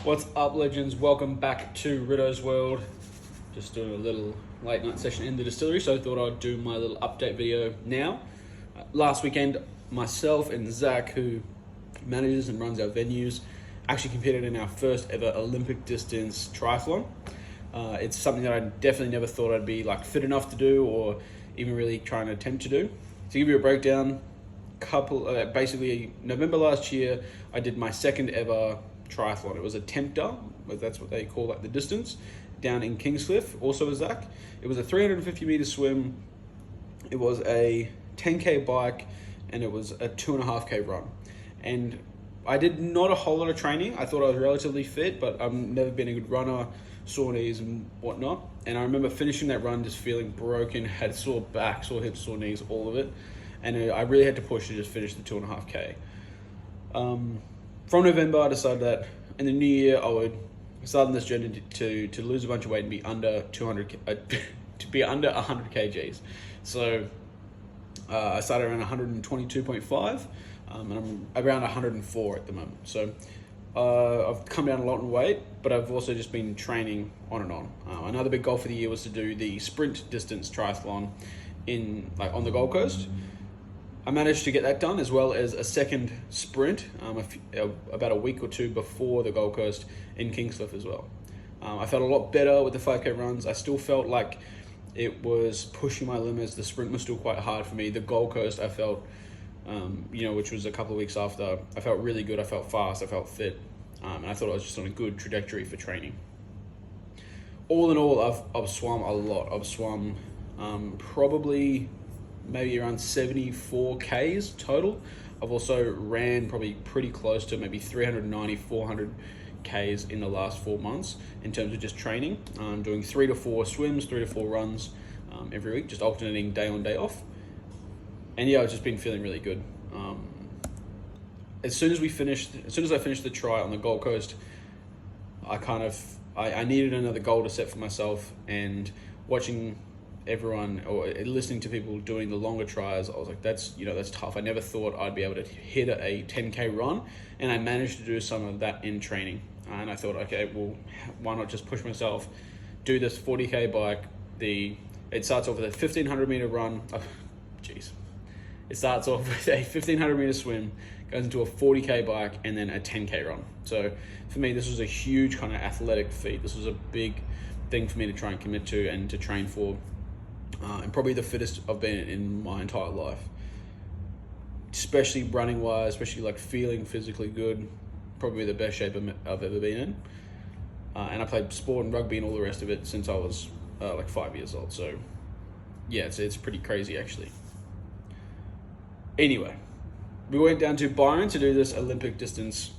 What's up, legends? Welcome back to Riddo's World. Just doing a little late night session in the distillery, so I thought I'd do my little update video now. Last weekend, myself and Zach, who manages and runs our venues, actually competed in our first ever Olympic distance triathlon. It's something that I definitely never thought I'd be fit enough to do, or even really trying to attempt to do. To give you a breakdown, basically November last year, I did my second ever triathlon. It was a tempter, that's what they call the distance, down in Kingscliff, also with Zach. It was a 350 meter swim, it was a 10k bike, and it was a 2.5k run. And I did not a whole lot of training. I thought I was relatively fit, but I've never been a good runner, sore knees and whatnot. And I remember finishing that run just feeling broken, had sore back, sore hips, sore knees, all of it. And I really had to push to just finish the 2.5k. From November, I decided that in the new year I would start on this journey to lose a bunch of weight and be under 200 to be under 100 kgs. So I started around 122.5, and I'm around 104 at the moment. So I've come down a lot in weight, but I've also just been training on and on. Another big goal for the year was to do the sprint distance triathlon on the Gold Coast. I managed to get that done, as well as a second sprint about a week or two before the Gold Coast in Kingscliff as well. I felt a lot better with the 5k runs. I still felt like it was pushing my limits. The sprint was still quite hard for me. The Gold Coast, I felt, which was a couple of weeks after, I felt really good. I felt fast, I felt fit, and I thought I was just on a good trajectory for training. All in all, I've swum a lot. I've swum probably maybe around 74 Ks total. I've also ran probably pretty close to maybe 390, 400 Ks in the last 4 months in terms of just training. Doing 3 to 4 swims, 3 to 4 runs every week, just alternating day on, day off. And yeah, I've just been feeling really good. As soon as I finished the tri on the Gold Coast, I needed another goal to set for myself, and watching everyone or listening to people doing the longer tries, I was like, that's tough. I never thought I'd be able to hit a 10k run, and I managed to do some of that in training. And I thought, okay, well, why not just push myself, do this 40k bike. It starts off with a 1500 meter run. It starts off with a 1500 meter swim, goes into a 40k bike, and then a 10k run. So for me, this was a huge kind of athletic feat. This was a big thing for me to try and commit to and to train for. And probably the fittest I've been in my entire life, especially running wise, especially feeling physically good. Probably the best shape I've ever been in. And I played sport and rugby and all the rest of it since I was 5 years old. So yeah, it's pretty crazy actually. Anyway, we went down to Byron to do this Olympic distance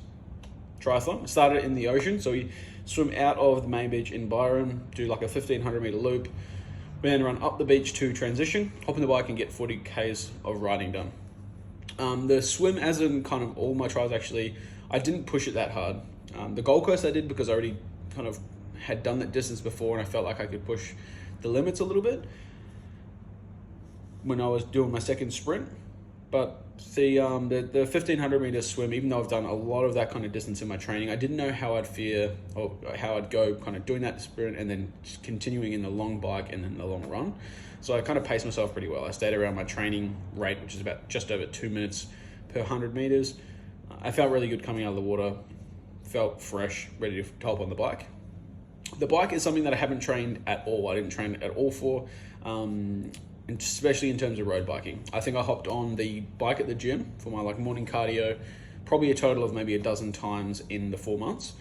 triathlon. It started in the ocean, so we swim out of the main beach in Byron, do a 1500 meter loop. We then run up the beach to transition, hop on the bike and get 40 Ks of riding done. The swim, as in kind of all my trials actually, I didn't push it that hard. The Gold Coast I did because I already kind of had done that distance before, and I felt like I could push the limits a little bit when I was doing my second sprint. But the 1500 meter swim, even though I've done a lot of that kind of distance in my training, I didn't know how I'd fare or how I'd go kind of doing that sprint and then just continuing in the long bike and then the long run. So I kind of paced myself pretty well. I stayed around my training rate, which is about just over 2 minutes per 100 meters. I felt really good coming out of the water, felt fresh, ready to hop on the bike. The bike is something that I haven't trained at all. I didn't train at all for, especially in terms of road biking. I think I hopped on the bike at the gym for my morning cardio, probably a total of maybe a dozen times in the 4 months.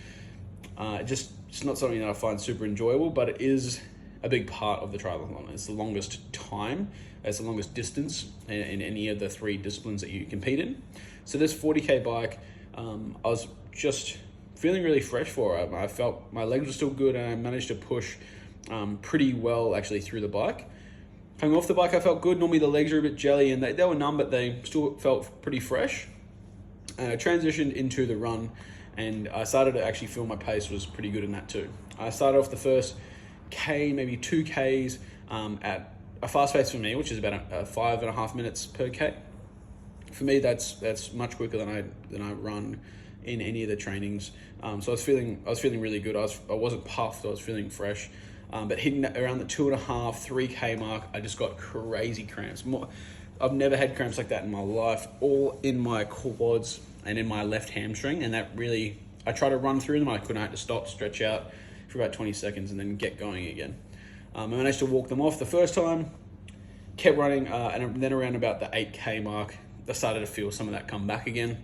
It's not something that I find super enjoyable, but it is a big part of the triathlon. It's the longest time, it's the longest distance in any of the 3 disciplines that you compete in. So this 40k bike, I was just feeling really fresh for it. I felt my legs were still good, and I managed to push pretty well actually through the bike. Coming off the bike, I felt good. Normally the legs are a bit jelly and they were numb, but they still felt pretty fresh. I transitioned into the run, and I started to actually feel my pace was pretty good in that too. I started off the first K, maybe 2 Ks at a fast pace for me, which is about 5.5 minutes per K. For me, that's much quicker than I run in any of the trainings. So I was feeling really good. I wasn't puffed. I was feeling fresh. But hitting around the 2.5, 3K mark, I just got crazy cramps. I've never had cramps like that in my life, all in my quads and in my left hamstring. And that really, I tried to run through them. I couldn't. I had to stop, stretch out for about 20 seconds and then get going again. I managed to walk them off the first time, kept running, and then around about the 8K mark, I started to feel some of that come back again.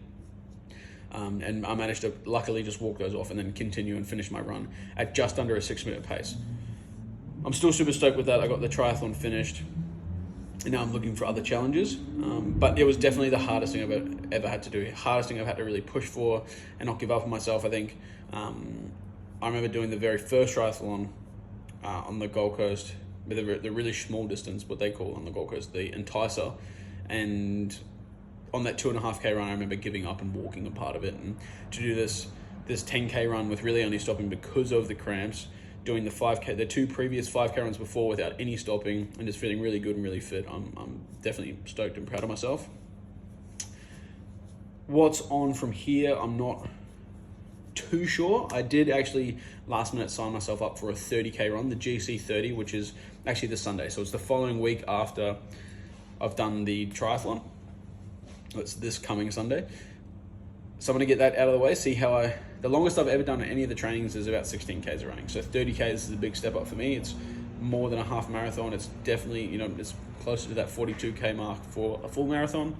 And I managed to luckily just walk those off and then continue and finish my run at just under a 6-minute pace. I'm still super stoked with that. I got the triathlon finished, and now I'm looking for other challenges. But it was definitely the hardest thing I've ever had to do. Hardest thing I've had to really push for and not give up on myself. I think I remember doing the very first triathlon on the Gold Coast, with the really small distance, what they call on the Gold Coast, the Enticer. And on that 2.5K run, I remember giving up and walking a part of it. And to do this 10K run with really only stopping because of the cramps, doing the 5K, the 2 previous 5K runs before without any stopping, and just feeling really good and really fit. I'm definitely stoked and proud of myself. What's on from here, I'm not too sure. I did actually last minute sign myself up for a 30K run, the GC 30, which is actually the Sunday. So it's the following week after I've done the triathlon. It's this coming Sunday. So I'm going to get that out of the way, see how the longest I've ever done at any of the trainings is about 16Ks of running. So 30Ks is a big step up for me. It's more than a half marathon. It's definitely, it's closer to that 42K mark for a full marathon.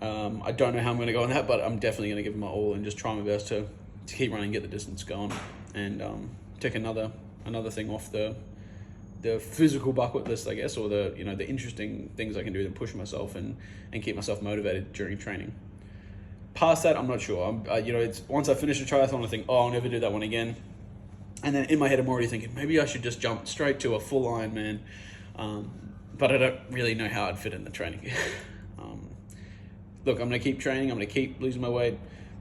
I don't know how I'm going to go on that, but I'm definitely going to give it my all and just try my best to keep running, get the distance going, and take another thing off the physical bucket list, I guess, or the interesting things I can do to push myself and keep myself motivated during training. Past that, I'm not sure. It's once I finish a triathlon, I think, I'll never do that one again. And then in my head, I'm already thinking, maybe I should just jump straight to a full Ironman. But I don't really know how I'd fit in the training. Look, I'm going to keep training. I'm going to keep losing my weight.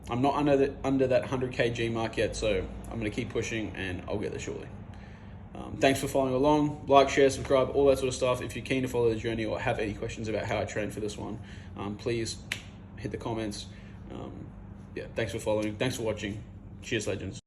I'm not under that 100 kg mark yet, so I'm going to keep pushing, and I'll get there shortly. Thanks for following along. Like, share, subscribe, all that sort of stuff. If you're keen to follow the journey or have any questions about how I train for this one, please hit the comments. Thanks for following. Thanks for watching. Cheers, legends.